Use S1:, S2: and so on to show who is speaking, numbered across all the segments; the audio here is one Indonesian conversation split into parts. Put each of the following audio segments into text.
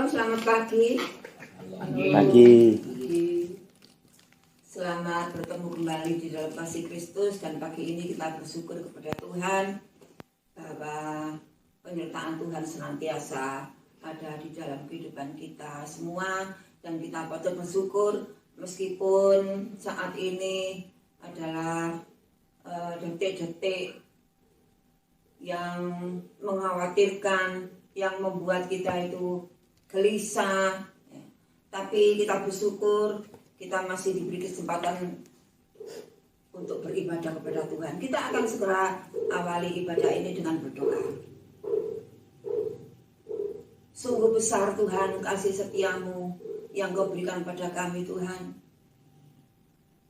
S1: Shalom, selamat pagi.
S2: Pagi.
S1: Selamat bertemu kembali di dalam kasih Kristus, dan pagi ini kita bersyukur kepada Tuhan bahwa penyertaan Tuhan senantiasa ada di dalam kehidupan kita semua, dan kita patut bersyukur meskipun saat ini adalah detik-detik yang mengkhawatirkan, yang membuat kita itu gelisah, ya. Tapi kita bersyukur kita masih diberi kesempatan untuk beribadah kepada Tuhan. Kita akan segera awali ibadah ini dengan berdoa. Sungguh besar Tuhan kasih setiamu yang Kau berikan pada kami Tuhan.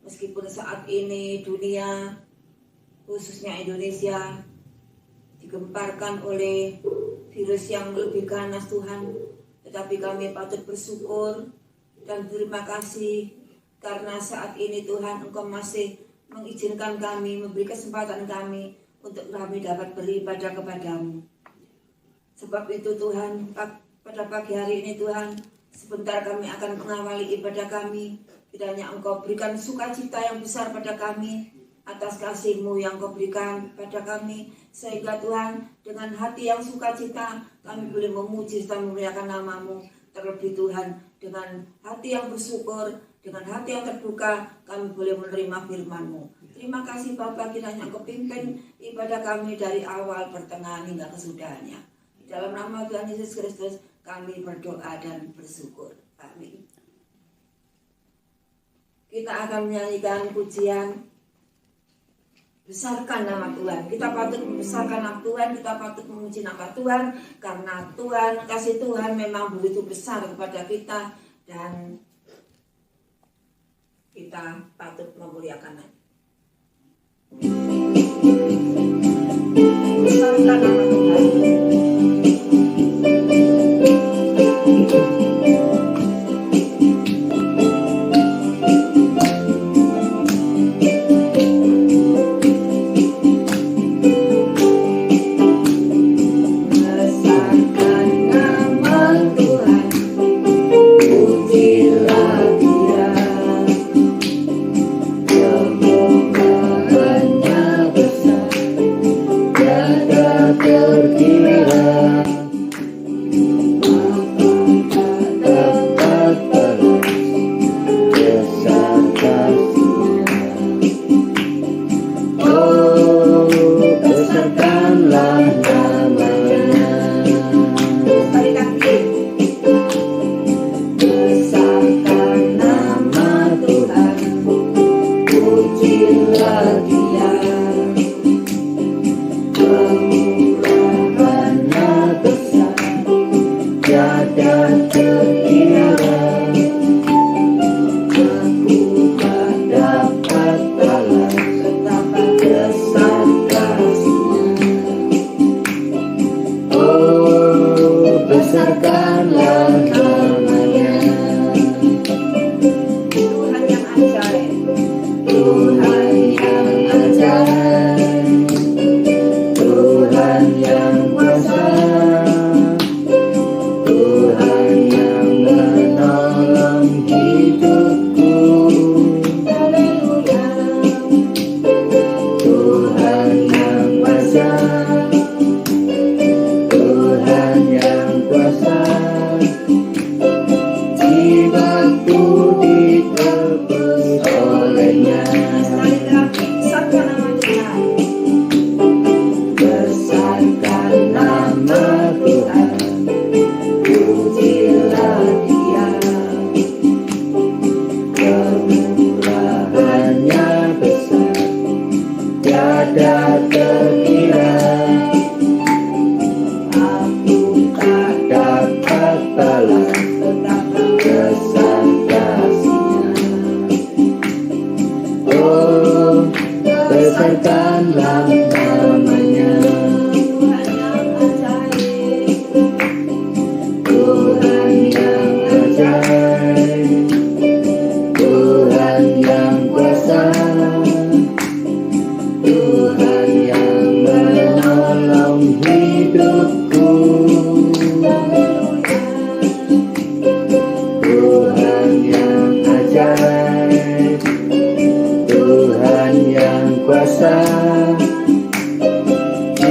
S1: Meskipun saat ini dunia, khususnya Indonesia, digemparkan oleh virus yang lebih ganas Tuhan, tetapi kami patut bersyukur dan berterima kasih karena saat ini Tuhan Engkau masih mengizinkan kami, memberi kesempatan kami untuk kami dapat beribadah kepadamu. Sebab itu Tuhan, pada pagi hari ini Tuhan, sebentar kami akan mengawali ibadah kami. Kiranya Engkau berikan sukacita yang besar pada kami atas kasih-Mu yang Kau berikan pada kami, sehingga Tuhan dengan hati yang sukacita kami boleh memuji dan memuliakan nama-Mu. Terlebih Tuhan dengan hati yang bersyukur, dengan hati yang terbuka kami boleh menerima firman-Mu. Terima kasih Bapa, kiranya Engkau pimpin ibadah kami dari awal, pertengahan hingga kesudahannya. Di dalam nama Tuhan Yesus Kristus kami berdoa dan bersyukur. Amin. Kita akan menyanyikan pujian besarkan nama Tuhan. Kita patut membesarkan nama Tuhan, kita patut memuji nama Tuhan, karena Tuhan, kasih Tuhan memang begitu besar kepada kita, dan kita patut memuliakannya. Besarkan nama Tuhan.
S3: Besar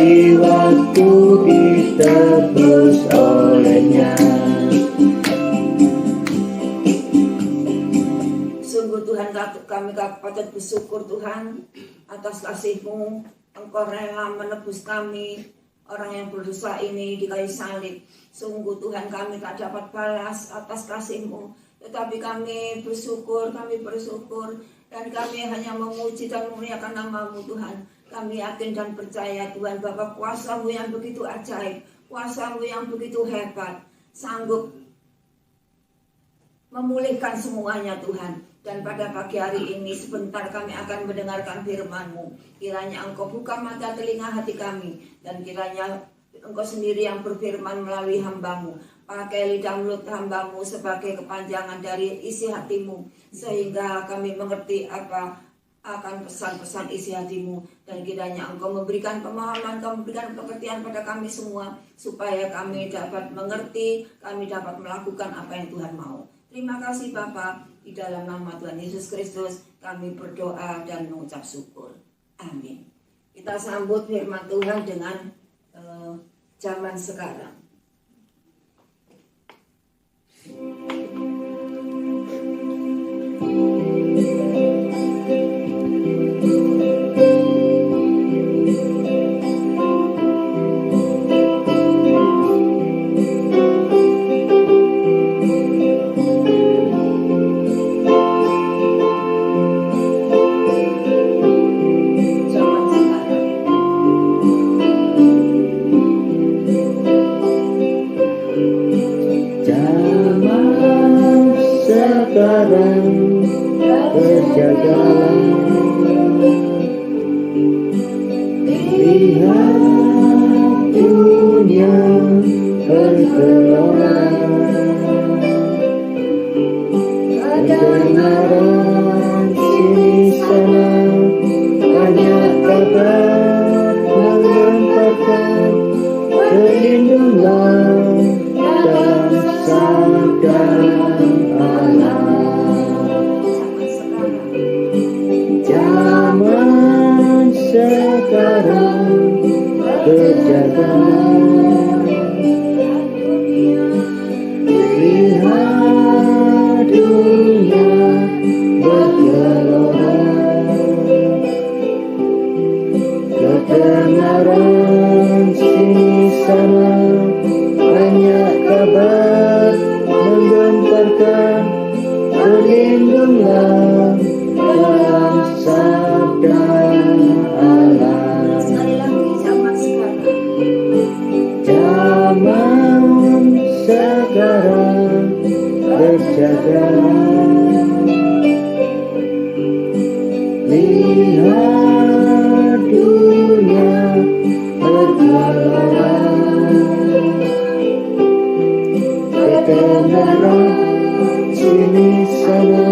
S2: di waktu ditebus olehnya.
S1: Sungguh Tuhan, kami patut bersyukur Tuhan atas kasih-Mu. Engkau rela menebus kami, orang yang berdosa ini di kayu salib. Sungguh Tuhan, kami tak dapat balas atas kasih-Mu, tetapi kami bersyukur, dan kami hanya memuji dan memuliakan nama-Mu Tuhan. Kami yakin dan percaya Tuhan bahwa kuasa-Mu yang begitu ajaib, kuasa-Mu yang begitu hebat, sanggup memulihkan semuanya Tuhan. Dan pada pagi hari ini sebentar kami akan mendengarkan firman-Mu. Kiranya Engkau buka mata telinga hati kami, dan kiranya Engkau sendiri yang berfirman melalui hamba-Mu. Pakai lidah mulut hamba-Mu sebagai kepanjangan dari isi hati-Mu, sehingga kami mengerti apa akan pesan-pesan isi hati-Mu. Dan kiranya Engkau memberikan pemahaman, Engkau memberikan pengertian pada kami semua, supaya kami dapat mengerti, kami dapat melakukan apa yang Tuhan mau. Terima kasih Bapa, di dalam nama Tuhan Yesus Kristus kami berdoa dan mengucap syukur. Amin. Kita sambut firman Tuhan dengan zaman sekarang.
S2: Sekarang berjagalah, lihat dunia bergelora, kebenaran sini sana, banyak kabar mengantarkan, berlindunglah dalam sabda Allah. Zaman sekarang berjalan, lihat dunia bergelora, kebenaran sini sana, banyak kabar menggemparkan, berlindunglah dalam sabda Allah.
S1: Sekali lagi, zaman sekarang.
S2: Zaman sekarang berjaga, lihat dunia bergelora, kebenaran sini sana,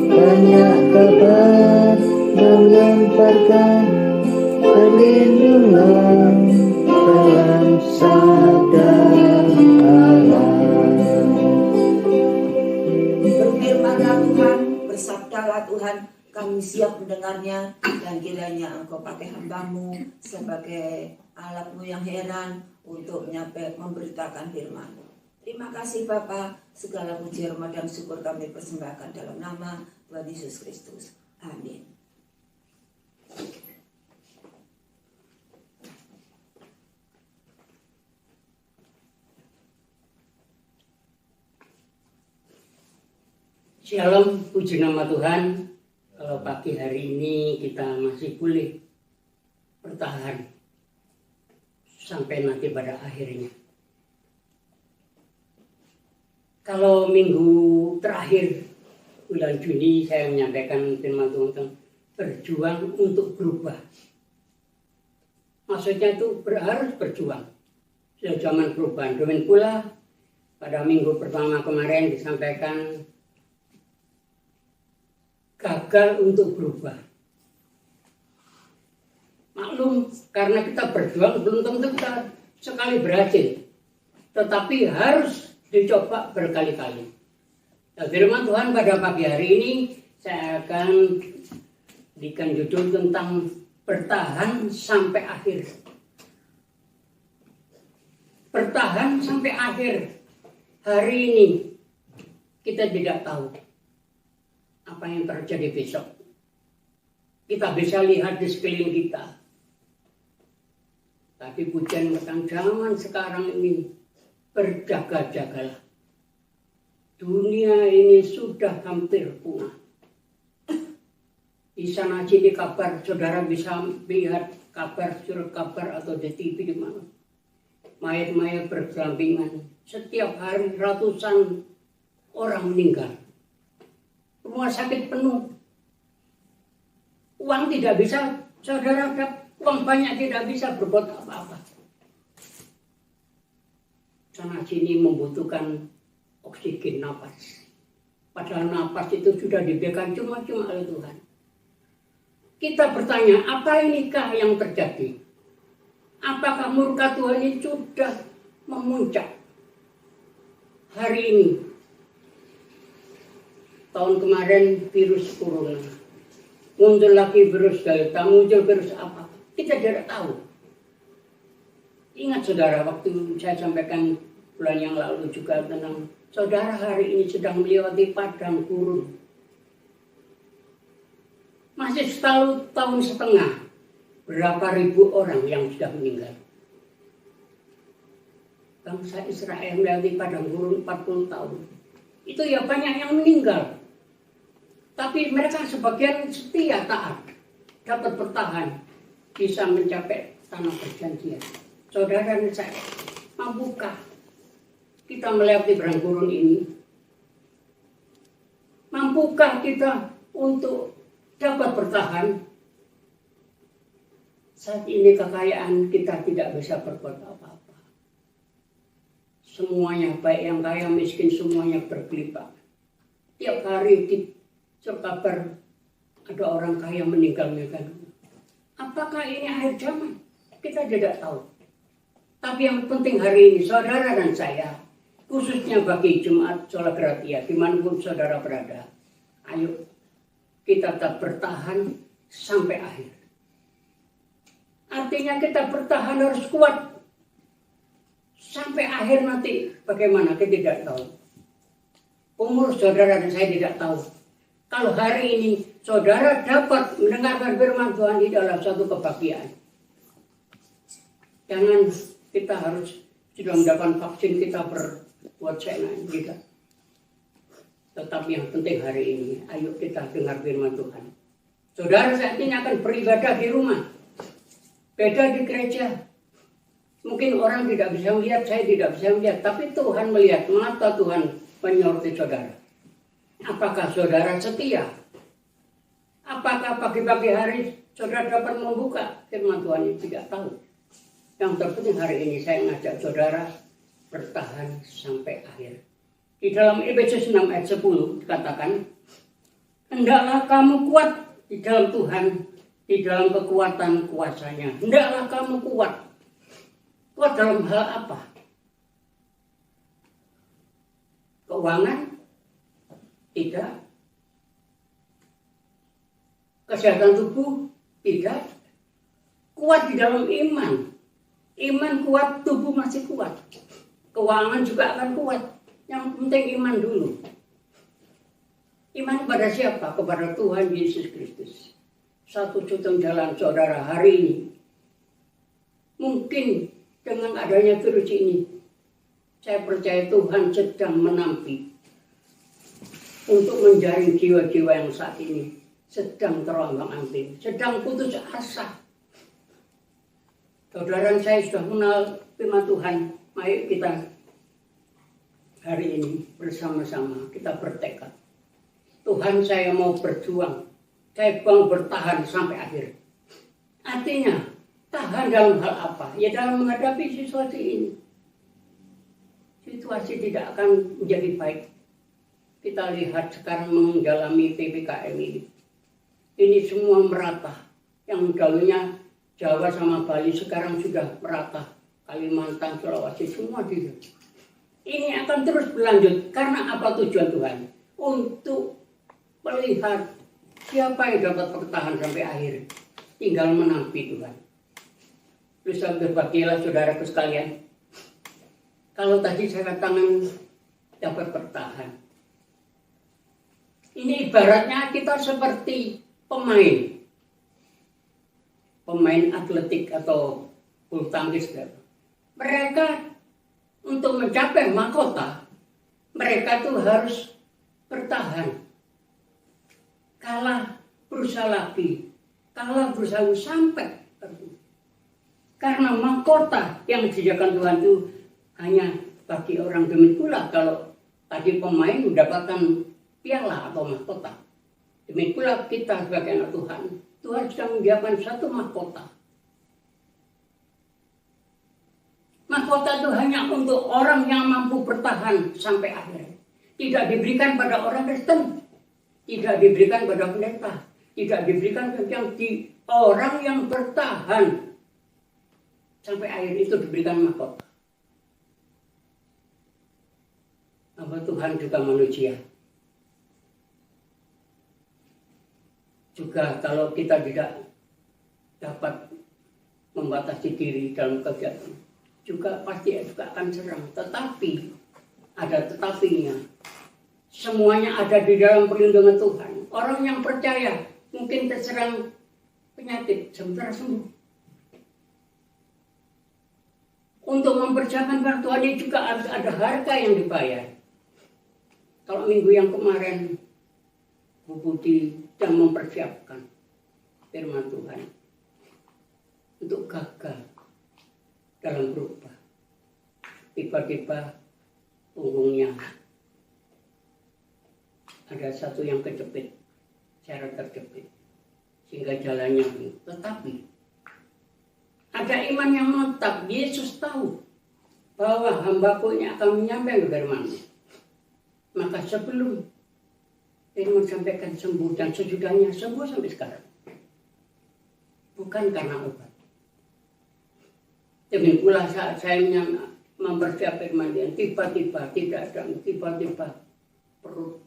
S2: banyak kabar mengemparkan, berlindunglah dalam sabda Allah.
S1: Berfirmanlah Tuhan, bersabdalah Tuhan, kami siap mendengarnya, dan kiranya Engkau pakai hamba-Mu sebagai alat-Mu yang heran untuk memberitakan firman-Mu. Terima kasih Bapa, segala puji hormat dan syukur kami persembahkan dalam nama Tuhan Yesus Kristus. Amin.
S3: Shalom, puji nama Tuhan. Kalau pagi hari ini kita masih boleh bertahan sampai nanti pada akhirnya. Kalau minggu terakhir bulan Juni saya menyampaikan firman Tuhan, berjuang untuk berubah. Maksudnya itu harus berjuang. Sudah zaman perubahan. Demikian pula pada minggu pertama kemarin disampaikan gagal untuk berubah. Maklum, karena kita berjuang belum tentu kita sekali berhasil, tetapi harus dicoba berkali-kali. Nah, firman Tuhan pada pagi hari ini saya akan berikan judul tentang bertahan sampai akhir. bertahan sampai akhir. Hari ini kita tidak tahu apa yang terjadi besok. Kita bisa lihat di sekeliling kita. Tapi pujian tentang zaman sekarang ini, berjaga-jagalah. Dunia ini sudah hampir punah. Di sana sini kabar, saudara bisa lihat kabar, surat kabar atau di TV di mana. Mayat-mayat bergelantungan. Setiap hari ratusan orang meninggal. Rumah sakit penuh. Uang tidak bisa, saudara, uang banyak tidak bisa berbuat apa-apa. Sana sini membutuhkan oksigen napas. Padahal napas itu sudah diberikan cuma-cuma oleh Tuhan. Kita bertanya, apa inikah yang terjadi? Apakah murka Tuhan ini sudah memuncak? Hari ini, tahun kemarin virus corona, muncul lagi virus delta, muncul virus apa? Kita tidak tahu. Ingat saudara, waktu saya sampaikan bulan yang lalu juga tentang saudara hari ini sedang melewati padang gurun. Masih tahun setengah, berapa ribu orang yang sudah meninggal. Bangsa Israel melewati padang gurun 40 tahun. Itu ya banyak yang meninggal. Tapi mereka sebagian setia taat, dapat bertahan, bisa mencapai tanah perjanjian. Saudara dan saya, mampukah kita melewati padang gurun ini? Mampukah kita untuk dapat bertahan? Saat ini kekayaan kita tidak bisa berbuat apa-apa. Semuanya, baik yang kaya miskin, semuanya berkelipat. Tiap hari di kabar ada orang kaya meninggal. Apakah ini akhir zaman? Kita tidak tahu. Tapi yang penting hari ini, saudara dan saya, khususnya bagi Jemaat Sola Gratia, dimanapun saudara berada, ayo kita tetap bertahan sampai akhir. Artinya kita bertahan harus kuat. Sampai akhir nanti bagaimana kita tidak tahu. Umur saudara dan saya tidak tahu. Kalau hari ini saudara dapat mendengarkan firman Tuhan di dalam satu kebahagiaan. Jangan kita harus sudah mendapatkan vaksin kita berbuat senang, tidak. Tetapi yang penting hari ini, ayo kita dengar firman Tuhan. Saudara saat ini akan beribadah di rumah. Beda di gereja. Mungkin orang tidak bisa melihat, saya tidak bisa melihat. Tapi Tuhan melihat, mata Tuhan menyoroti saudara. Apakah saudara setia? Apakah pagi-pagi hari saudara dapat membuka firman Tuhan ini? Tidak tahu. Yang terpenting hari ini saya ngajak saudara bertahan sampai akhir. Di dalam Efesus 6 ayat 10 dikatakan, hendaklah kamu kuat di dalam Tuhan, di dalam kekuatan kuasanya. Hendaklah kamu kuat. Kuat dalam hal apa? Keuangan? Tidak. Kesehatan tubuh? Tidak. Kuat di dalam iman. Iman kuat, tubuh masih kuat. Keuangan juga akan kuat. Yang penting iman dulu. Iman kepada siapa? Kepada Tuhan Yesus Kristus. Satu-satunya jalan saudara hari ini. Mungkin dengan adanya virus ini, saya percaya Tuhan sedang menampi untuk menjaring jiwa-jiwa yang saat ini sedang terombang-ambing, sedang putus asa. Saudara saya sudah mengenal firman Tuhan. Mari kita hari ini bersama-sama kita bertekad. Tuhan, saya mau berjuang, saya mau bertahan sampai akhir. Artinya tahan dalam hal apa? Ya dalam menghadapi situasi ini. Situasi tidak akan menjadi baik. Kita lihat sekarang mengalami PPKM ini. Ini semua merata. Yang dahulunya Jawa sama Bali sekarang sudah merata. Kalimantan, Sulawesi, semua di situ. Ini akan terus berlanjut. Karena apa tujuan Tuhan? Untuk melihat siapa yang dapat bertahan sampai akhir. Tinggal menampi Tuhan. Terus berbahagialah saudaraku sekalian. Kalau tadi saya tangan dapat bertahan. Ini ibaratnya kita seperti pemain atletik atau bulu tangkis. Mereka untuk mencapai mahkota, mereka tuh harus bertahan. Kalah, berusaha lagi. Kalah, berusaha sampai. Karena mahkota yang disediakan Tuhan itu hanya bagi orang. Demikian pula kalau tadi pemain mendapatkan piala atau mahkota. Demikian pula kita sebagai anak Tuhan. Tuhan sudah menyediakan satu mahkota. Mahkota itu hanya untuk orang yang mampu bertahan sampai akhir. Tidak diberikan pada orang Kristen. Tidak diberikan pada pendeta. Tidak diberikan di orang yang bertahan sampai akhir, itu diberikan mahkota. Hamba Tuhan juga manusia. Juga kalau kita tidak dapat membatasi diri dalam kegiatan, juga pasti juga akan serang. Tetapi ada tetapinya. Semuanya ada di dalam perlindungan Tuhan. Orang yang percaya mungkin terserang penyakit, sebentar sembuh. Untuk mempersiapkan Tuhan ini juga harus ada harga yang dibayar. Kalau minggu yang kemarin Bu Budi sedang mempersiapkan firman Tuhan untuk gagal dalam berubah. Tiba-tiba punggungnya ada satu yang kejepit, secara terjepit, sehingga jalannya. Tetapi ada iman yang mantap. Yesus tahu bahwa hambaku ini akan menyampaikan firman. Maka sebelum firman sampaikan sembuh dan sesudahnya sembuh sampai sekarang. Bukan karena obat. Demikian pula saat saya mempersiapkan firman dia, tiba-tiba tidak ada, tiba-tiba perut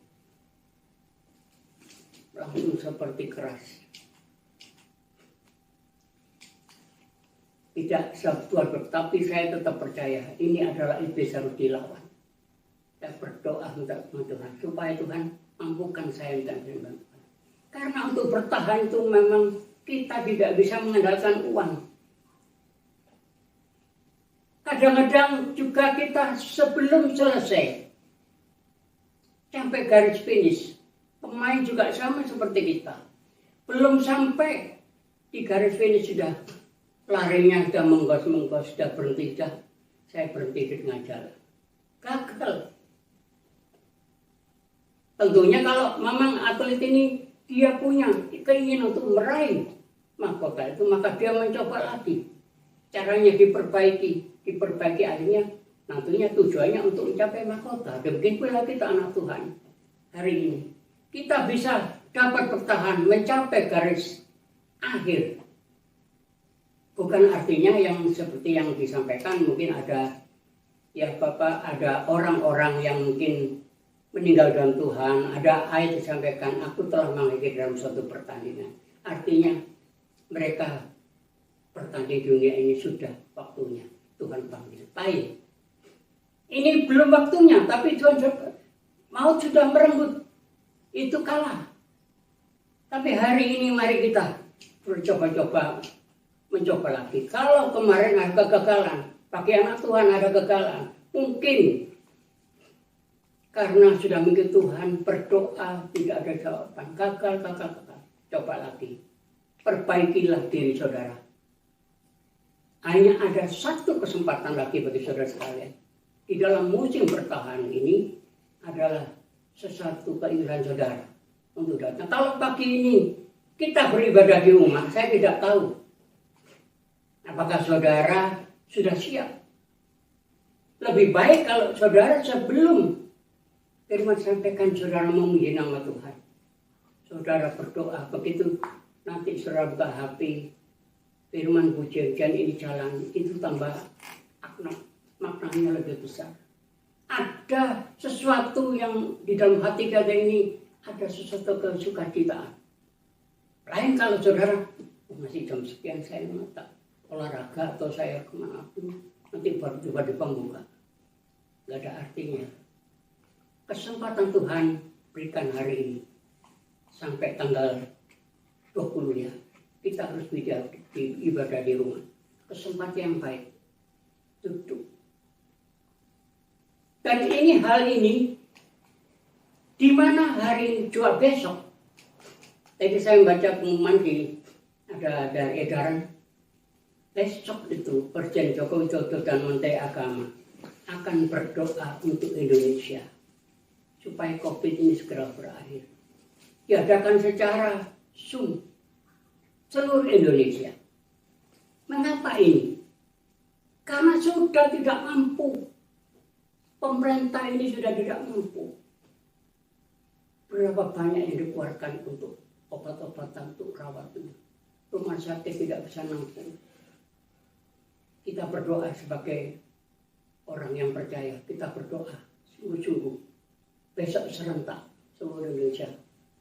S3: langsung seperti keras. Tidak Tuhan, tapi saya tetap percaya ini adalah iblis harus dilawan. Saya berdoa minta Tuhan supaya Tuhan mampukan saya dan firman Tuhan. Karena untuk bertahan itu memang kita tidak bisa mengandalkan uang. Kadang-kadang juga kita sebelum selesai sampai garis finish, pemain juga sama seperti kita. Belum sampai di garis finish sudah larinya sudah menggos-menggos, sudah berhenti, saya berhenti di tengah jalan. Gagal. Tentunya kalau memang atlet ini dia punya keinginan untuk meraih mahkota itu, maka dia mencoba lagi. Caranya diperbaiki akhirnya nantinya tujuannya untuk mencapai mahkota. Demikian pula kita anak Tuhan hari ini. Kita bisa dapat bertahan mencapai garis akhir. Bukan artinya yang seperti yang disampaikan mungkin ada ya Bapak, ada orang-orang yang mungkin meninggal dalam Tuhan, ada ayat disampaikan, aku telah mengakhiri dalam suatu pertandingan. Artinya mereka pertandingan dunia ini sudah waktunya Tuhan panggil. Baik. Ini belum waktunya, tapi Tuhan maut sudah merenggut. Itu kalah. Tapi hari ini mari kita mencoba lagi. Kalau kemarin ada kegagalan, bagi anak Tuhan ada kegagalan, mungkin karena sudah mungkin Tuhan berdoa tidak ada jawaban, gagal. Coba lagi, perbaikilah diri saudara. Hanya ada satu kesempatan lagi bagi saudara sekalian. Di dalam musim bertahan ini adalah sesuatu keinginan saudara untuk datang. Kalau pagi ini kita beribadah di rumah, saya tidak tahu apakah saudara sudah siap. Lebih baik kalau saudara sebelum firman sampaikan saudara memuji nama Tuhan, saudara berdoa. Begitu nanti saudara buka HP, firman pujian ini jalan, itu tambah maknanya lebih besar. Ada sesuatu yang di dalam hati kita ini, ada sesuatu kesukacitaan. Lain kalau saudara masih jam sekian saya tak olahraga atau saya kemana pun, nanti baru coba di pembuka. nggak ada artinya. Kesempatan Tuhan berikan hari ini sampai tanggal 20 ya, kita harus ibadah di rumah. Kesempatan yang baik, duduk. Dan ini hal ini di mana hari jual besok. Tadi saya membaca pengumuman ada edaran besok itu Presiden Joko Widodo dan Menteri Agama akan berdoa untuk Indonesia supaya COVID ini segera berakhir. Diadakan secara Zoom seluruh Indonesia. Mengapa ini? Karena sudah tidak mampu. Pemerintah ini sudah tidak mampu. Berapa banyak yang dikeluarkan untuk obat-obatan untuk rawat ini. Rumah sakit tidak bisa nampung. Kita berdoa sebagai orang yang percaya. Kita berdoa sungguh-sungguh. Besok serentak seluruh Indonesia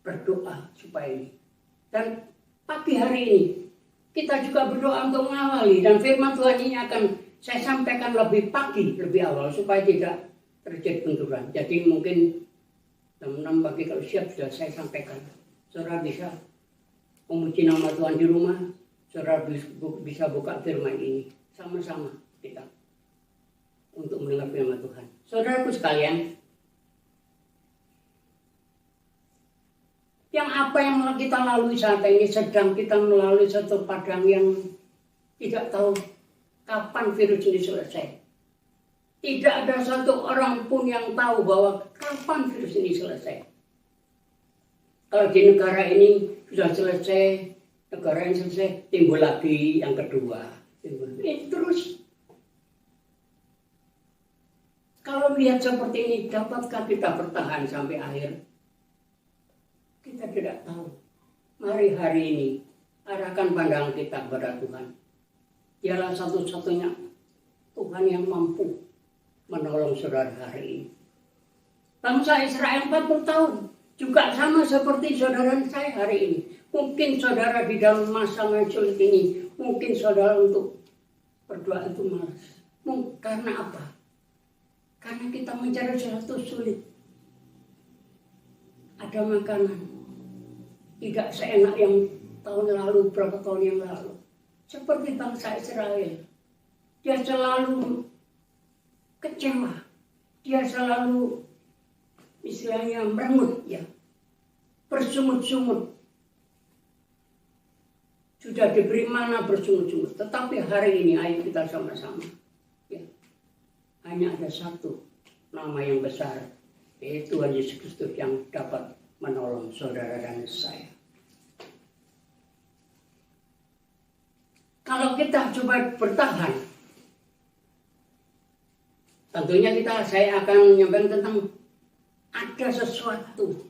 S3: berdoa supaya ini. Dan pagi hari ini kita juga berdoa untuk mengawali. Dan firman Tuhan ini akan saya sampaikan lebih pagi, lebih awal supaya tidak terjadi benturan. Jadi mungkin jam 6 pagi kalau siap sudah saya sampaikan. Saudara bisa memuji nama Tuhan di rumah. Saudara bisa buka firman ini sama-sama kita untuk mendengar firman Tuhan. Saudaraku sekalian, yang apa yang kita lalui saat ini sedang kita melalui satu padang yang tidak tahu kapan virus ini selesai. Tidak ada satu orang pun yang tahu bahwa kapan virus ini selesai. Kalau di negara ini sudah selesai, negara yang selesai, timbul lagi yang kedua. Ini terus. Kalau lihat seperti ini, dapatkah kita bertahan sampai akhir? Kita tidak tahu. Mari hari ini, arahkan pandangan kita kepada Tuhan. Dialah satu-satunya Tuhan yang mampu menolong saudara hari ini. Bangsa Israel 40 tahun juga sama seperti saudara saya hari ini. Mungkin saudara di dalam masa sulit ini, mungkin saudara untuk berdoa itu malas. Karena apa? Karena kita mencari sesuatu sulit. Ada makanan tidak seenak yang tahun lalu, berapa tahun yang lalu. Seperti bangsa Israel. Dia selalu kecewa. Dia selalu istilahnya merengut ya. Bersungut-sungut. Sudah diberi mana bersungut-sungut. Tetapi hari ini ayo kita sama-sama. Ya. Hanya ada satu nama yang besar. Yaitu Tuhan Yesus Kristus yang dapat menolong saudara dan saya. Kalau kita coba bertahan, tentunya saya akan menyampaikan tentang ada sesuatu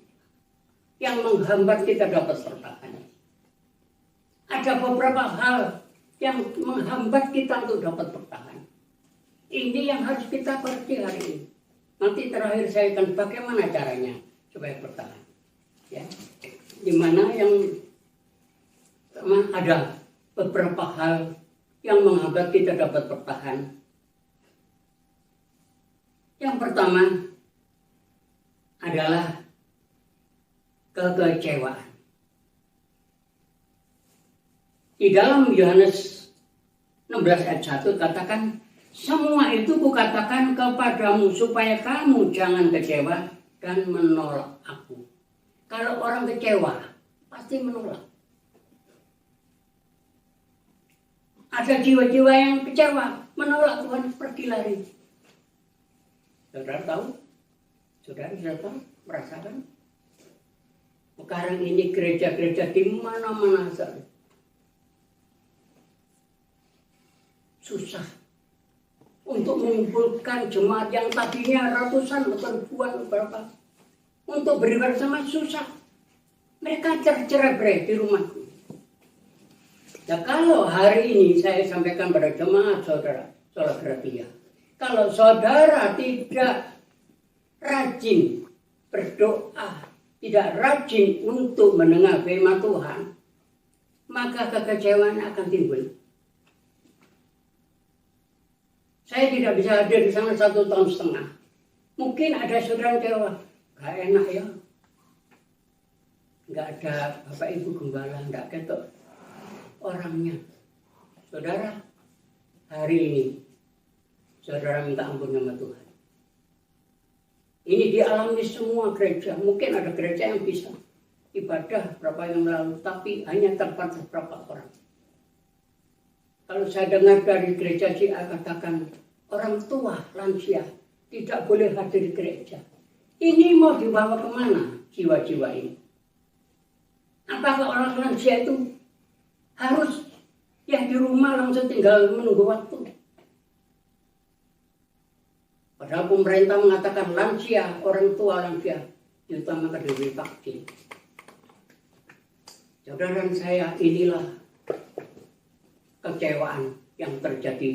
S3: yang menghambat kita dapat bertahan. Ada beberapa hal yang menghambat kita untuk dapat bertahan. Ini yang harus kita perhati hari ini. Nanti terakhir saya akan bagaimana caranya supaya bertahan. Ya, dimana yang ada beberapa hal yang menghambat kita dapat bertahan. Yang pertama adalah kekecewaan. Di dalam Yohanes 16 ayat 1 katakan, semua itu kukatakan kepadamu supaya kamu jangan kecewa dan menolak aku. Kalau orang kecewa, pasti menolak. Ada jiwa-jiwa yang kecewa, menolak Tuhan, pergi lari. Saudara tahu? Saudara sudah tahu? Merasakan? Sekarang ini gereja-gereja di mana-mana saja. Susah untuk mengumpulkan jemaat yang tadinya ratusan atau ribuan berapa. Untuk beribadah sama susah. Mereka cerai-berai di rumahku. Nah, kalau hari ini saya sampaikan pada jemaat saudara, saudara Gratia, kalau saudara tidak rajin berdoa, tidak rajin untuk mendengar firman Tuhan, maka kekecewaan akan timbul. Saya tidak bisa hadir di sana 1,5 tahun. Mungkin ada saudara Jawa, gak enak ya. Gak ada Bapak Ibu Gembala, gak ketok orangnya. Saudara, hari ini saudara minta ampun sama Tuhan. Ini dialami semua gereja. Mungkin ada gereja yang bisa ibadah berapa yang lalu, tapi hanya terbatas berapa orang. Kalau saya dengar dari gereja JA katakan orang tua lansia tidak boleh hadir di gereja. Ini mau dibawa kemana jiwa-jiwa ini? Apakah orang lansia itu harus ya di rumah langsung tinggal menunggu waktu? Padahal pemerintah mengatakan lansia, orang tua lansia diutamakan diberi vaksin. Saudara saya, inilah kekecewaan yang terjadi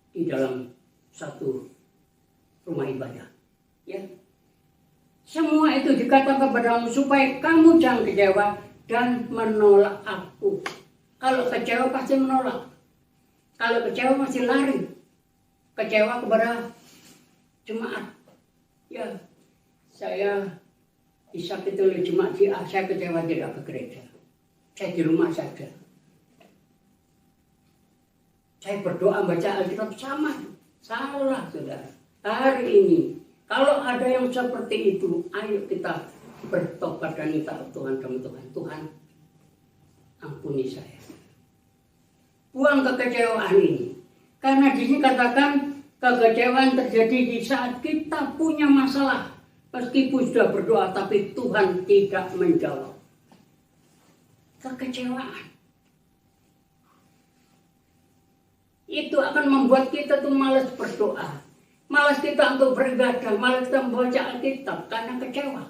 S3: di dalam satu rumah ibadah. Ya, semua itu dikatakan kepadamu supaya kamu jangan kecewa dan menolak aku. Kalau kecewa pasti menolak. Kalau kecewa masih lari. Kecewa kepada jemaat. Ya, saya disakiti oleh jemaat JA, saya kecewa tidak ke gereja. Saya di rumah saja. Saya berdoa baca Alkitab sama. Salah, saudara. Hari ini, kalau ada yang seperti itu, ayo kita bertobat dan minta Tuhan sama Tuhan. Tuhan, ampuni saya. Buang kekecewaan ini. Karena di sini katakan kekecewaan terjadi di saat kita punya masalah. Meskipun sudah berdoa, tapi Tuhan tidak menjawab. Kekecewaan itu akan membuat kita tuh malas berdoa, malas kita untuk beribadah, malas kita membaca Alkitab karena kecewa.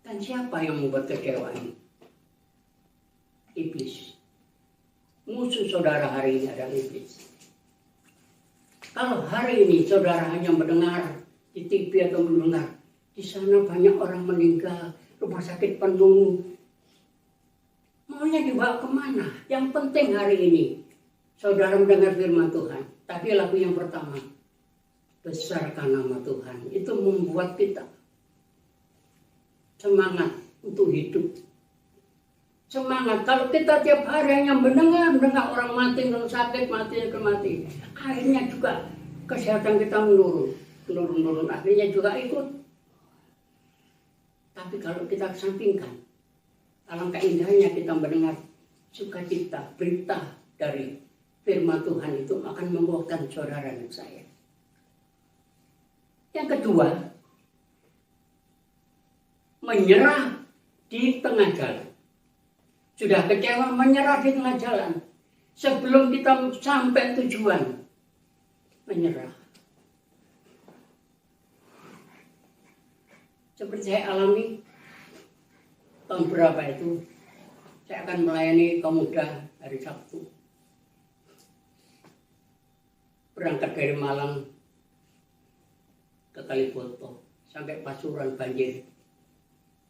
S3: Dan siapa yang membuat kecewa ini? Iblis. Musuh saudara hari ini adalah iblis. Kalau hari ini saudara hanya mendengar di TV atau mendengar di sana banyak orang meninggal, rumah sakit penuh, maunya dibawa kemana? Yang penting hari ini saudara mendengar firman Tuhan. Tadi lagu yang pertama, besarkan nama Tuhan, itu membuat kita semangat untuk hidup. Semangat. Kalau kita tiap hari hanya mendengar orang mati, orang sakit, mati, akhirnya juga kesehatan kita menurun, akhirnya juga ikut. Tapi kalau kita kesampingkan, alangkah indahnya kita mendengar sukacita, berita dari firman Tuhan itu akan membuahkan saudara dan saya. Yang kedua, menyerah di tengah jalan. Sudah kecewa, menyerah di tengah jalan. Sebelum kita sampai tujuan, menyerah. Seperti saya alami tahun berapa itu, saya akan melayani kaum muda hari Sabtu. Berangkat dari Malang ke Kaliboto sampai Pasuruan banjir,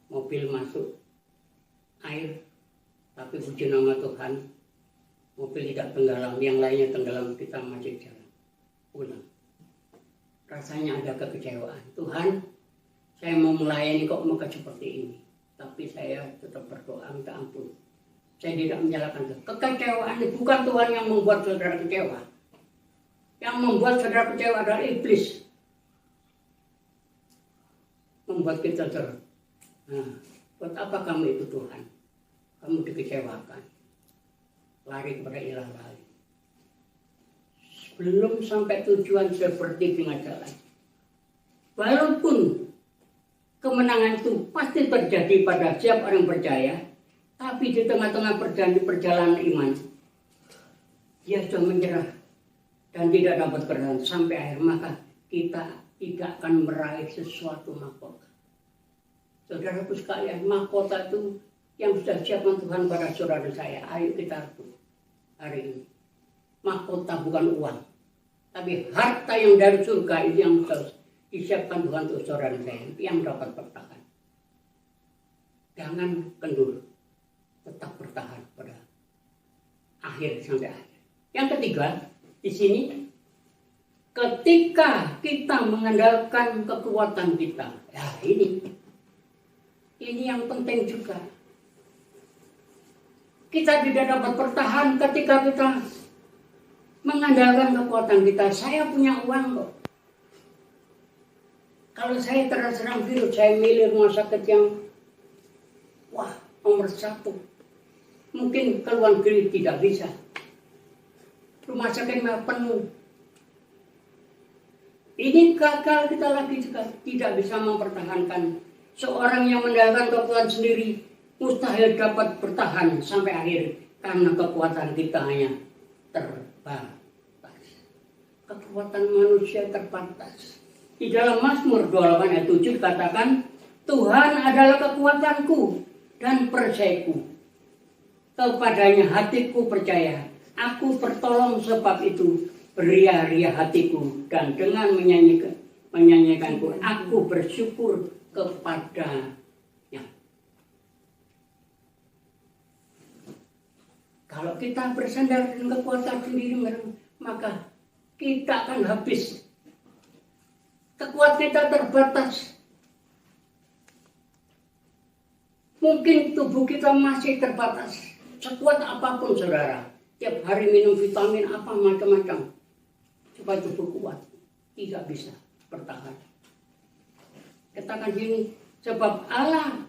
S3: mobil masuk air, tapi puji nama Tuhan, mobil tidak tenggelam, yang lainnya tenggelam, kita masih jalan pulang. Rasanya ada kekecewaan. Tuhan, saya mau melayani kok muka seperti ini. Tapi saya tetap berdoa minta ampun. Saya tidak menyalahkan kekecewaan. Bukan Tuhan yang membuat saudara kecewa. Yang membuat saudara kecewa adalah iblis. Membuat kita buat apa kamu itu Tuhan? Kamu dikecewakan. Lari kepada ilah lain. Belum sampai tujuan seperti tengah jalan. Walaupun kemenangan itu pasti terjadi pada siapa orang percaya, tapi di tengah-tengah perjalanan iman, dia sudah menyerah dan tidak dapat bertahan sampai akhir, maka kita tidak akan meraih sesuatu mahkota. Saudaraku sekalian, mahkota itu yang sudah siapkan Tuhan pada saudara saya. Ayo kita rebut hari ini. Mahkota bukan uang, tapi harta yang dari surga itu yang disiapkan Tuhan untuk saudara saya yang dapat bertahan. Jangan kendur, tetap bertahan pada akhir sampai akhir. Yang ketiga, di sini ketika kita mengandalkan kekuatan kita, ya ini yang penting juga. Kita tidak dapat bertahan ketika kita mengandalkan kekuatan kita. Saya punya uang kok. Kalau saya terserang virus, saya milih rumah sakit yang nomor 1. Mungkin ke luar negeri tidak bisa. Rumah sakitnya penuh. Ini gagal kita lagi juga tidak bisa mempertahankan. Seorang yang mengandalkan kekuatan sendiri mustahil dapat bertahan sampai akhir karena kekuatan kita hanya terbatas. Kekuatan manusia terbatas. Di dalam Mazmur 28 ayat 7 dikatakan, Tuhan adalah kekuatanku dan perisaiku. Kepadanya hatiku percaya. Aku tertolong sebab itu beria-ria hatiku dan dengan menyanyikanku aku bersyukur kepadanya. Kalau kita bersandar dengan kekuatan sendiri, maka kita akan habis. Kekuatan kita terbatas. Mungkin tubuh kita masih terbatas. Sekuat apapun saudara. Tiap hari minum vitamin apa macam-macam. Supaya tubuh kuat. Tidak bisa bertahan. Katakan gini. Sebab Allah.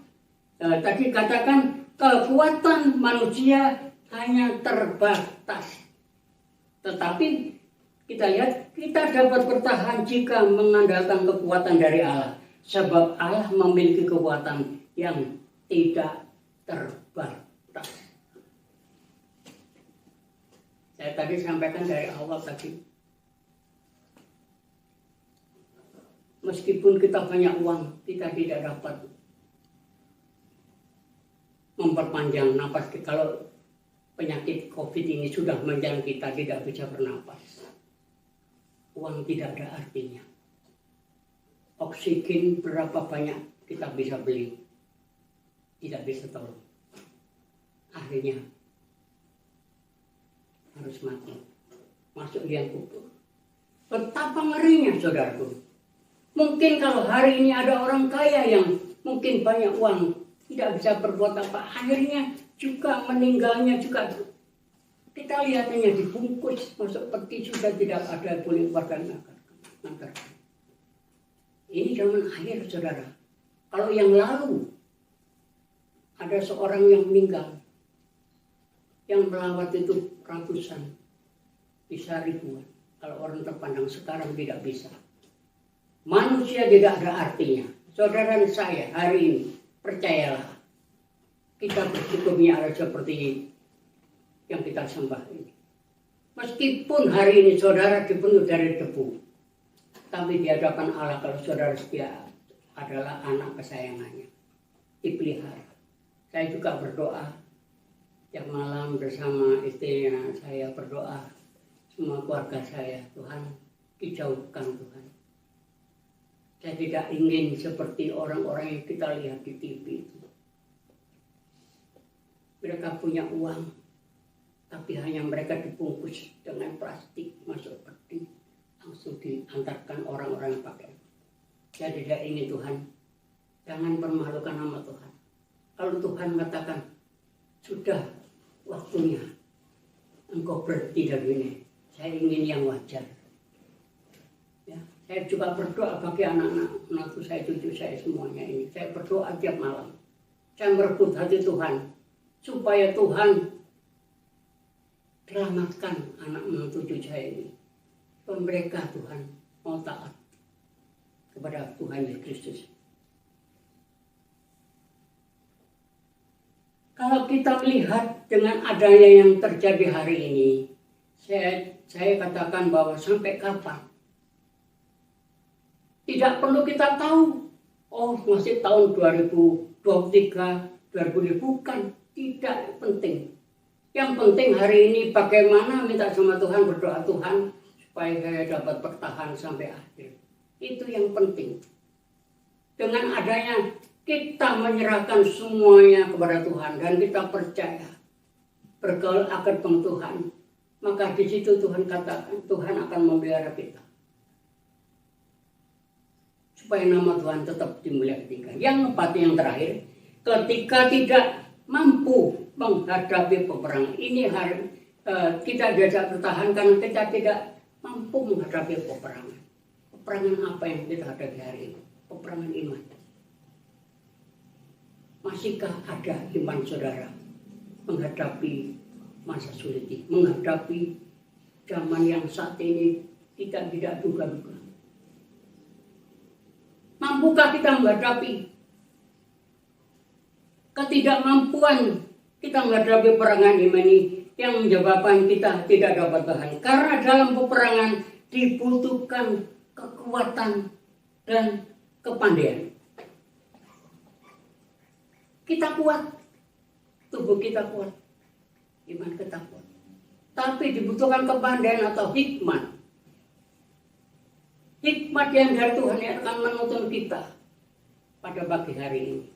S3: Tadi katakan kekuatan manusia hanya terbatas. Tetapi kita lihat kita dapat bertahan jika mengandalkan kekuatan dari Allah. Sebab Allah memiliki kekuatan yang tidak terbatas. Saya tadi sampaikan dari awal tadi. Meskipun kita banyak uang, kita tidak dapat memperpanjang napas. Kalau penyakit COVID ini sudah menjang kita tidak bisa bernapas. Uang tidak ada artinya. Oksigen berapa banyak kita bisa beli, tidak bisa tolong. Akhirnya harus mati, masuk liang kubur. Betapa ngerinya saudaraku. Mungkin kalau hari ini ada orang kaya yang mungkin banyak uang, tidak bisa berbuat apa, akhirnya juga meninggalnya juga. Kita lihatnya dibungkus masuk peti sudah tidak ada boleh warga nangkar. Ini zaman akhir saudara. Kalau yang lalu ada seorang yang meninggal, yang melawat itu ratusan, bisa ribuan. Kalau orang terpandang sekarang tidak bisa. Manusia tidak ada artinya. Saudara saya hari ini percayalah, kita bersyukurnya ada seperti yang kita sembah ini. Meskipun hari ini saudara dipenuhi dari debu, tapi di hadapan Allah kalau saudara setia adalah anak kesayangannya, dipelihara. Saya juga berdoa tiap malam bersama istri saya berdoa, semua keluarga saya, Tuhan dijauhkan Tuhan. Saya tidak ingin seperti orang-orang yang kita lihat di TV itu. Mereka punya uang, tapi hanya mereka dibungkus dengan plastik masuk peti, langsung diantarkan orang-orang yang pakai. Saya tidak ingin Tuhan, jangan permalukan nama Tuhan. Kalau Tuhan katakan, sudah waktunya engkau berhenti dari ini, saya ingin yang wajar. Ya, saya juga berdoa bagi anak-anakku saya, cucu saya semuanya ini. Saya berdoa tiap malam. Saya merebut hati Tuhan, supaya Tuhan selamatkan anak cucu saya ini. Dan mereka Tuhan mau taat kepada Tuhan Yesus Kristus. Kalau kita melihat dengan adanya yang terjadi hari ini, saya katakan bahwa sampai kapan? Tidak perlu kita tahu, oh masih tahun 2023, 2020, bukan, tidak penting. Yang penting hari ini bagaimana minta sama Tuhan, berdoa Tuhan supaya saya dapat bertahan sampai akhir. Itu yang penting. Dengan adanya kita menyerahkan semuanya kepada Tuhan dan kita percaya bergaul akan Tuhan, maka di situ Tuhan katakan Tuhan akan memelihara kita. supaya nama Tuhan tetap dimuliakan. Yang keempat, yang terakhir, ketika tidak mampu menghadapi peperangan ini, kita diajak bertahan karena kita tidak mampu menghadapi peperangan. Peperangan apa yang kita hadapi hari ini? Peperangan iman. Masihkah ada iman saudara menghadapi masa sulit ini, menghadapi zaman yang saat ini kita tidak duga-duga? Mampukah kita menghadapi ketidakmampuan kita menghadapi peperangan iman ini yang menyebabkan kita tidak dapat tahan? Karena dalam peperangan dibutuhkan kekuatan dan kepandaian. Kita kuat, tubuh kita kuat, iman kita kuat. Tapi dibutuhkan kepandaian atau hikmat. Hikmat yang dari Tuhan yang akan menuntun kita pada pagi hari ini.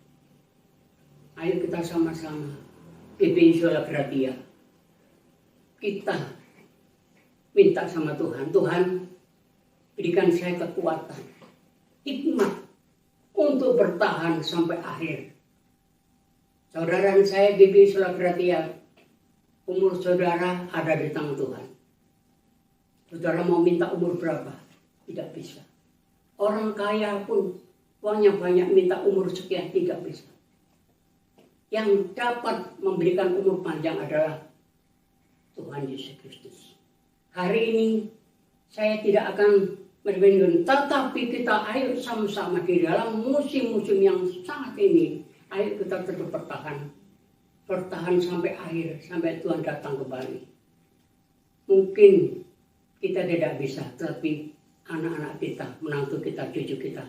S3: Ayo kita sama-sama GBI Sola Gratia. Kita minta sama Tuhan, Tuhan berikan saya kekuatan, hikmat untuk bertahan sampai akhir. Saudara saya GBI Sola Gratia, umur saudara ada di tangan Tuhan. Saudara mau minta umur berapa? Tidak bisa. Orang kaya pun uangnya banyak minta umur sekian, tidak bisa. Yang dapat memberikan umur panjang adalah Tuhan Yesus Kristus. Hari ini saya tidak akan berbendur, tetapi kita ayo sama-sama di dalam musim-musim yang sangat ini, ayo kita tetap bertahan sampai akhir, sampai Tuhan datang kembali. Mungkin kita tidak bisa, tapi anak-anak kita, menantu kita, cucu kita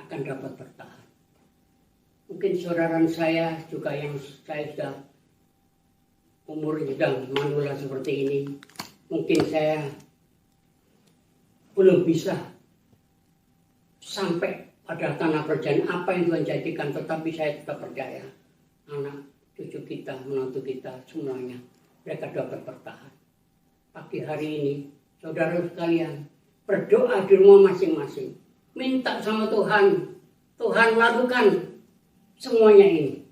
S3: akan dapat bertahan. Mungkin saudara saya juga yang saya sudah umur sedang manula seperti ini, mungkin saya belum bisa sampai pada tanah perjanjian apa yang Tuhan jadikan, tetapi saya tetap percaya anak cucu kita, menantu kita, semuanya mereka dapat bertahan. Pagi hari ini, saudara sekalian, berdoa di rumah masing-masing. Minta sama Tuhan. Tuhan lakukan semuanya ini.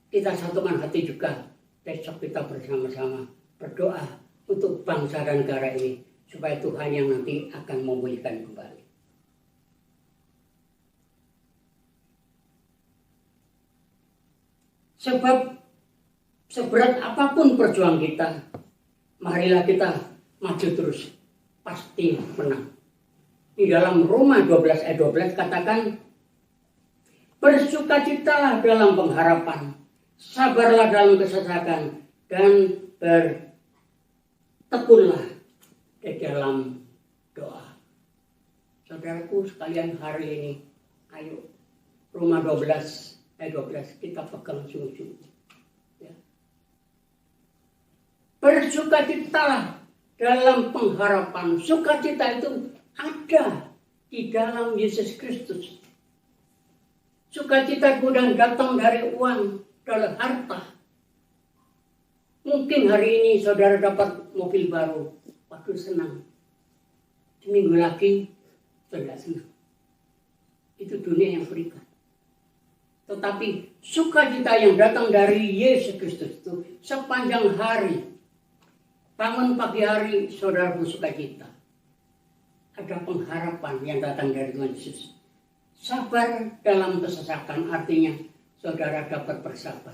S3: Kita satukan hati juga. Besok kita bersama-sama berdoa untuk bangsa dan negara ini. Supaya Tuhan yang nanti akan memulihkan kembali. Sebab seberat apapun perjuangan kita, marilah kita maju terus. Pasti menang. Di dalam Roma 12 ayat 12 katakan, bersukacitalah dalam pengharapan, sabarlah dalam kesesakan, dan bertekunlah di dalam doa. Saudaraku sekalian, hari ini, ayo Roma 12 ayat 12 kita pegang sungguh-sungguh. Ya. Bersukacitalah dalam pengharapan. Sukacita itu ada di dalam Yesus Kristus. Sukacita bukan datang dari uang, dari harta. Mungkin hari ini saudara dapat mobil baru, waduh senang. Seminggu lagi saudara senang. Itu dunia yang berikan. Tetapi sukacita yang datang dari Yesus Kristus itu sepanjang hari. Bangun pagi hari, saudara bersukacita. Ada pengharapan yang datang dari Tuhan Yesus. Sabar dalam kesesakan, artinya saudara dapat bersabar.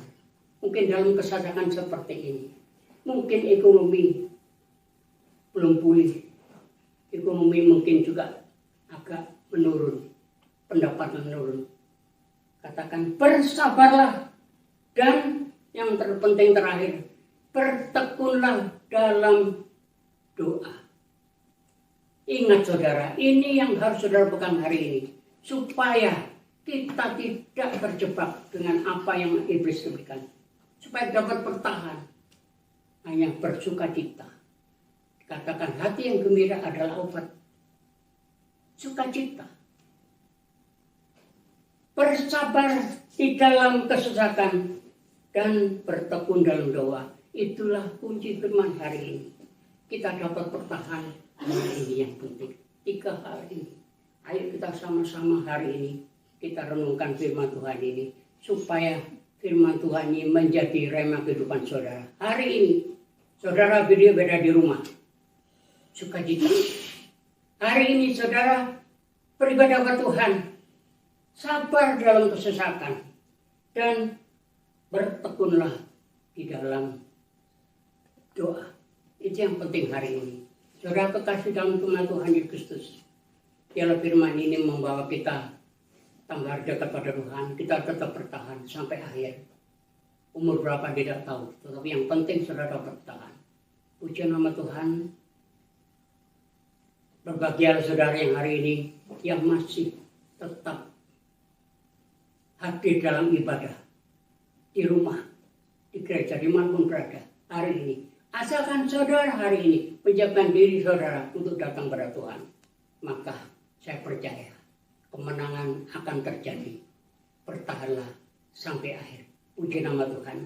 S3: Mungkin dalam kesesakan seperti ini. Mungkin ekonomi belum pulih. Ekonomi mungkin juga agak menurun. Pendapatan menurun. Katakan bersabarlah. Dan yang terpenting terakhir, bertekunlah dalam doa. Ingat saudara, ini yang harus saudara pegang hari ini. Supaya kita tidak terjebak dengan apa yang iblis berikan. Supaya dapat bertahan. Hanya bersukacita. Katakan hati yang gembira adalah obat. Sukacita. Bersabar di dalam kesesakan. Dan bertekun dalam doa. Itulah kunci firman hari ini. Kita dapat bertahan. Nah ini yang penting. 3 hal ini. Ayo kita sama-sama hari ini kita renungkan firman Tuhan ini supaya firman Tuhan ini menjadi rema kehidupan saudara. Hari ini saudara beda di rumah, sukacita. Hari ini saudara beribadah kepada Tuhan, sabar dalam kesesakan, dan bertekunlah di dalam doa. Itu yang penting hari ini. Saudara kekasih dalam Tuhan Yesus Kristus, dialah firman ini membawa kita tambah dekat pada Tuhan. Kita tetap bertahan sampai akhir. Umur berapa tidak tahu, tetapi yang penting saudara bertahan. Puji nama Tuhan. Berbahagialah saudara yang hari ini yang masih tetap hadir dalam ibadah di rumah, di gereja, dimanapun berada hari ini. Asalkan saudara hari ini menyiapkan diri saudara untuk datang pada Tuhan, maka saya percaya kemenangan akan terjadi. Bertahanlah sampai akhir. Puji nama Tuhan.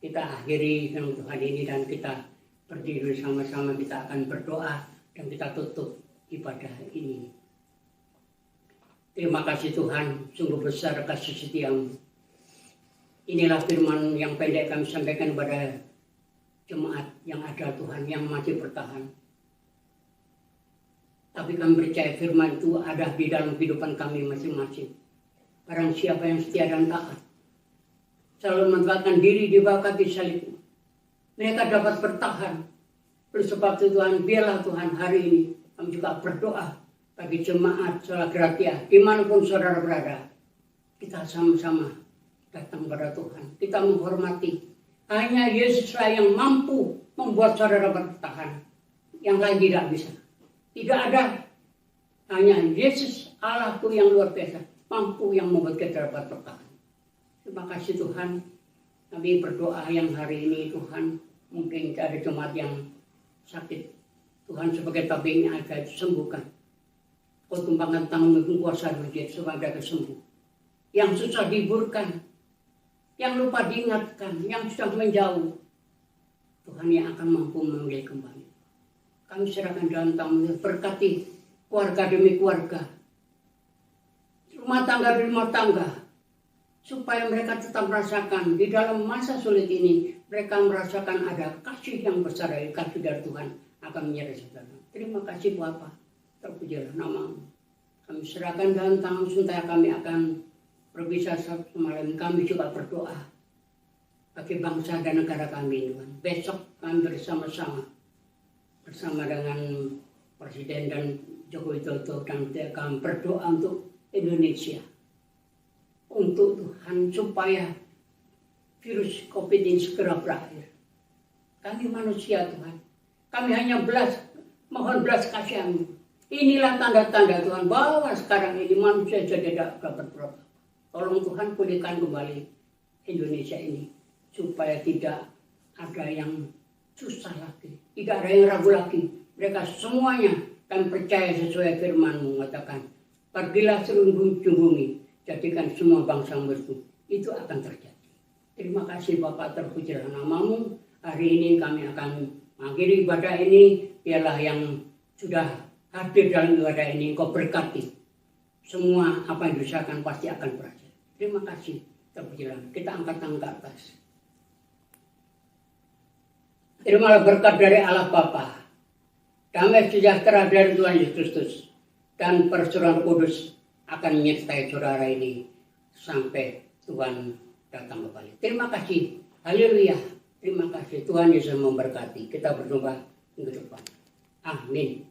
S3: Kita akhiri dengan Tuhan ini dan kita berdiri sama-sama, kita akan berdoa dan kita tutup ibadah ini. Terima kasih Tuhan, sungguh besar kasih setiamu. Inilah firman yang pendek kami sampaikan kepada jemaat yang ada Tuhan, yang masih bertahan. Tapi kami percaya firman itu ada di dalam kehidupan kami masing-masing. Barang siapa yang setia dan taat, selalu menempatkan diri di bawah kaki salib, mereka dapat bertahan. Oleh sebab itu Tuhan, biarlah Tuhan hari ini kami juga berdoa bagi jemaat Sola Gratia, dimanapun saudara berada. Kita sama-sama datang pada Tuhan. Kita menghormati. Hanya Yesuslah yang mampu membuat saudara bertahan. Yang lain tidak bisa. Tidak ada. Hanya Yesus Allahku yang luar biasa. Mampu yang membuat kita dapat bertahan. Terima kasih Tuhan. Kami berdoa yang hari ini Tuhan. Mungkin ada jemaat yang sakit. Tuhan sebagai tabingnya agar sembuhkan. Kau tumpangkan tanganmu kuasa Tuhan supaya mereka sembuh. Yang susah dihiburkan, yang lupa diingatkan, yang sudah menjauh, Tuhan yang akan mampu memanggil kembali. Kami serahkan dalam tangan, berkati keluarga demi keluarga, rumah tangga demi rumah tangga, supaya mereka tetap merasakan di dalam masa sulit ini, mereka merasakan ada kasih yang besar dari kasih dari Tuhan akan menyertai saudara. Terima kasih Bapa, terpujilah namamu. Kami serahkan dalam tangan supaya kami akan berpisah satu malam. Kami juga berdoa bagi bangsa dan negara kami Tuhan. Besok kami bersama-sama dengan Presiden dan Joko Widodo dan kami berdoa untuk Indonesia, untuk Tuhan supaya virus COVID ini segera berakhir. Kami manusia Tuhan, kami hanya mohon belas kasihan-Mu. Inilah tanda-tanda Tuhan bahwa sekarang ini manusia jadi tidak dapat berapa. Tolong Tuhan pulihkan kembali Indonesia ini supaya tidak ada yang susah lagi, tidak ada yang ragu lagi. Mereka semuanya kami percaya sesuai firman-Mu mengatakan, pergilah seluruh bumi, jadikan semua bangsa bersatu. Itu akan terjadi. Terima kasih Bapak, terpujilah namamu. Hari ini kami akan mengakhiri ibadah ini. Biarlah yang sudah hadir dalam ibadah ini Engkau berkati. Semua apa yang diusahakan pasti akan berhasil. Terima kasih. Terpujilah. Kita angkat tangan ke atas. Terimalah berkat dari Allah Bapa, damai sejahtera dari Tuhan Yesus Kristus, dan persetujuan kudus akan menyertai saudara ini sampai Tuhan datang kembali. Terima kasih. Haleluya. Terima kasih. Tuhan Yesus memberkati. Kita berdoa minggu depan. Amin.